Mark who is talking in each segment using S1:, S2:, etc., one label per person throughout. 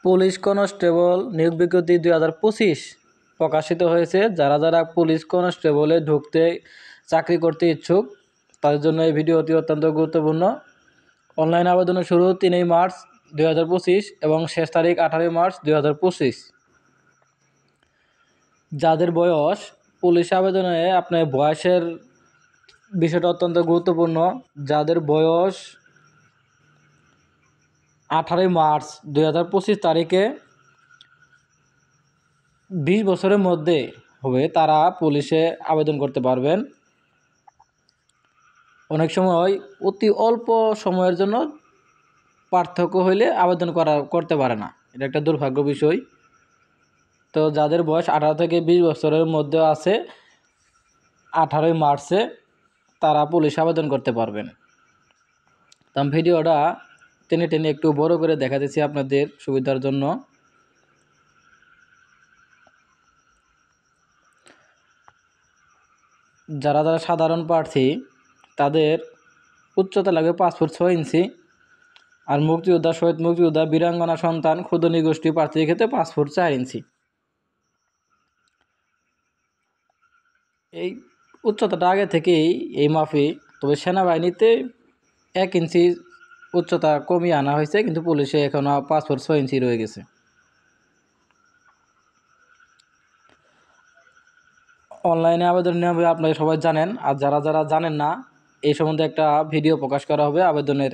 S1: Police constable নিয়োগ বিজ্ঞপ্তি 2025 প্রকাশিত হয়েছে। যারা যারা পুলিশ কনস্টেবলে ঢুকতে চাকরি করতে ইচ্ছুক তাদের জন্য এই ভিডিওটি অত্যন্ত গুরুত্বপূর্ণ। অনলাইন আবেদনের শুরু 3 মার্চ 2025 এবং শেষ তারিখ 18 মার্চ 2025। যাদের বয়স, পুলিশ আবেদনে আপনার বয়সের বিষয়টা অত্যন্ত গুরুত্বপূর্ণ। যাদের বয়স 18 মার্চ 2025 তারিখে 20 বছরের মধ্যে হবে তারা পুলিশে আবেদন করতে পারবেন। অনেক সময় অতি অল্প সময়ের জন্য পার্থক্য হইলে আবেদন করতে পারে না, এটা একটা দুর্ভাগ্য বিষয়। তো যাদের বয়স 18 থেকে 20 বছরের মধ্যে আছে 18 মার্চে তারা পুলিশ আবেদন করতে পারবেন। তো আমি ভিডিওটা টেনে টেনে একটু বড় করে দেখা দিচ্ছি আপনাদের সুবিধার জন্য। যারা যারা সাধারণ প্রার্থী তাদের উচ্চতা লাগবে 5 ফুট 6 ইঞ্চি, আর মুক্তিযোদ্ধা, শহীদ মুক্তিযোদ্ধা, বীরাঙ্গনা সন্তান, ক্ষুদ্র নিগোষ্ঠী প্রার্থীর ক্ষেত্রে 5 ফুট 4 ইঞ্চি। এই উচ্চতাটা আগে থেকেই এই মাফি, তবে সেনাবাহিনীতে 1 ইঞ্চি উচ্চতা কমিয়ে আনা হয়েছে, কিন্তু পুলিশে এখনও 5 ফুট 6 ইঞ্চি রয়ে গেছে। অনলাইনে আবেদন নিয়ম আপনারা সবাই জানেন, আর যারা যারা জানেন না এই সম্বন্ধে একটা ভিডিও প্রকাশ করা হবে আবেদনের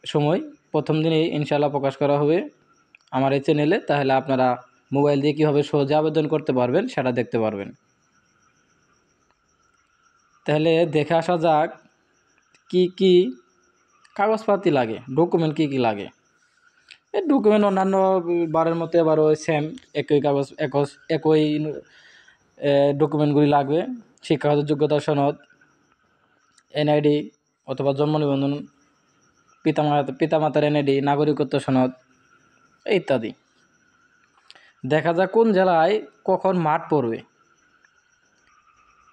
S1: সময়। প্রথম দিনেই ইনশাআল্লাহ প্রকাশ করা হবে আমার এই চ্যানেলে, তাহলে আপনারা মোবাইল দিয়ে কীভাবে সহজে আবেদন করতে পারবেন সেটা দেখতে পারবেন। তাহলে দেখে আসা যাক কি কি কাগজপাতি লাগে, ডকুমেন্ট কি কি লাগে। এই ডকুমেন্ট অন্যান্য বারের মতো এবারও সেম একই কাগজ একই ডকুমেন্টগুলি লাগবে। শিক্ষাগত যোগ্যতা সনদ, এনআইডি অথবা জন্ম নিবন্ধন, পিতামাতার এনআইডি, নাগরিকত্ব সনদ ইত্যাদি। দেখা যাক কোন জেলায় কখন মাঠ পড়বে,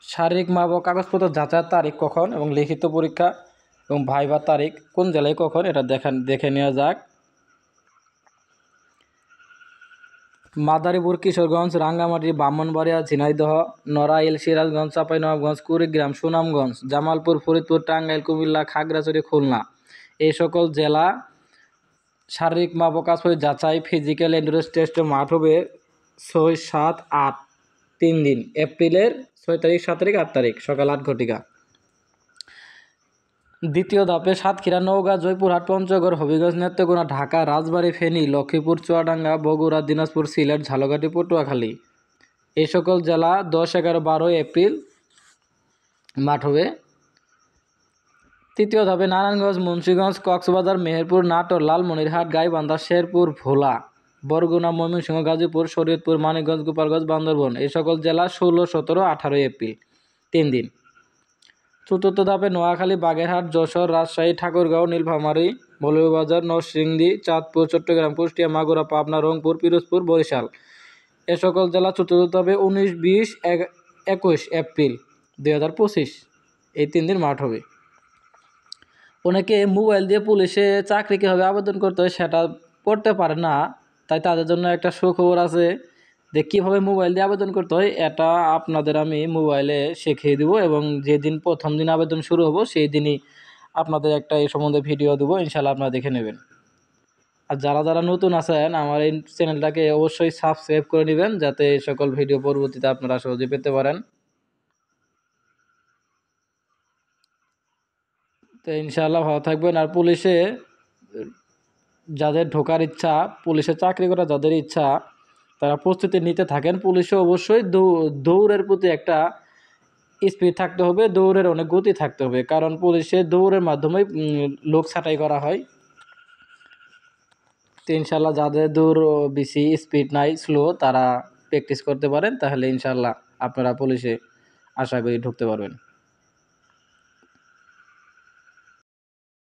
S1: শারীরিক মাপ ও কাগজপত্র যাচাইয়ের তারিখ কখন, এবং লিখিত পরীক্ষা এবং ভাইভার তারিখ কোন জেলায় কখন, এটা দেখে নেওয়া যাক। মাদারীপুর, কিশোরগঞ্জ, রাঙ্গামাটি, ব্রাহ্মণবাড়িয়া, ঝিনাইদহ, নড়াইল, সিরাজগঞ্জ, চাঁপাইনবাবগঞ্জ, কুড়িগ্রাম, সুনামগঞ্জ, জামালপুর, ফরিদপুর, টাঙ্গাইল, কুমিল্লা, খাগড়াছড়ি, খুলনা এই সকল জেলা শারীরিক মাপ ও কাগজপত্র যাচাই ফিজিক্যাল এন্ডুরেন্স টেস্টের মাঠ হবে 6, 7, 8 3 দিন, এপ্রিলের 6 তারিখ, 7 তারিখ, 8 তারিখ সকাল 8 ঘটিকা। দ্বিতীয় ধাপে সাতক্ষীরা, নওগাঁ, জয়পুরহাট, পঞ্চগড়, হবিগঞ্জ, নেত্রকোনা, ঢাকা, রাজবাড়ী, ফেনী, লক্ষ্মীপুর, চুয়াডাঙ্গা, বগুড়া, দিনাজপুর, সিলেট, ঝালকাঠি, পটুয়াখালী এই সকল জেলা 10, 11, 12 এপ্রিল মাঠ হবে। তৃতীয় ধাপে নারায়ণগঞ্জ, মুন্সিগঞ্জ, কক্সবাজার, মেহেরপুর, নাটোর, লালমনিরহাট, গাইবান্ধা, শেরপুর, ভোলা, বরগুনা, ময়মনসিংহ, গাজীপুর, শরীয়তপুর, মানিকগঞ্জ, গোপালগঞ্জ, বান্দরবান এই সকল জেলা 16, 17, 18 এপ্রিল 3 দিন। চতুর্থ ধাপে নোয়াখালী, বাগেরহাট, যশোর, রাজশাহী, ঠাকুরগাঁও, নীলফামারী, মৌলভীবাজার, নরসিংদী, চাঁদপুর, চট্টগ্রাম, কুষ্টিয়া, মাগুরা, পাবনা, রংপুর, পিরোজপুর, বরিশাল এ সকল জেলা চতুর্থ ধাপে 19, 20, 21 এপ্রিল 2025 এই 3 দিন মাঠ হবে। অনেকে মোবাইল দিয়ে পুলিশে চাকরি কীভাবে আবেদন করতে হয় সেটা পড়তে পারে না, তাই তাদের জন্য একটা সুখবর আছে যে কীভাবে মোবাইল দিয়ে আবেদন করতে হয় এটা আপনাদের আমি মোবাইলে শিখিয়ে দেবো, এবং যেদিন প্রথম দিন আবেদন শুরু হবো সেই দিনই আপনাদের একটা এই সম্বন্ধে ভিডিও দেবো, ইনশাল্লাহ আপনারা দেখে নেবেন। আর যারা যারা নতুন আছেন আমার এই চ্যানেলটাকে অবশ্যই সাবস্ক্রাইব করে নেবেন, যাতে এই সকল ভিডিও পরবর্তীতে আপনারা সহজে পেতে পারেন। তো ইনশাআল্লাহ ভালো থাকবেন। আর পুলিশে যাদের ঢোকার ইচ্ছা, পুলিশে চাকরি করা যাদের ইচ্ছা তারা প্রস্তুতি নিতে থাকেন। পুলিশে অবশ্যই দৌড়ের প্রতি একটা স্পিড থাকতে হবে, দৌড়ের অনেক গতি থাকতে হবে, কারণ পুলিশে দৌড়ের মাধ্যমে লোক ছাঁটাই করা হয়। তো ইনশাল্লাহ যাদের দৌড় বেশি স্পিড নাই, স্লো, তারা প্র্যাকটিস করতে পারেন, তাহলে ইনশাল্লাহ আপনারা পুলিশে আশা করি ঢুকতে পারবেন।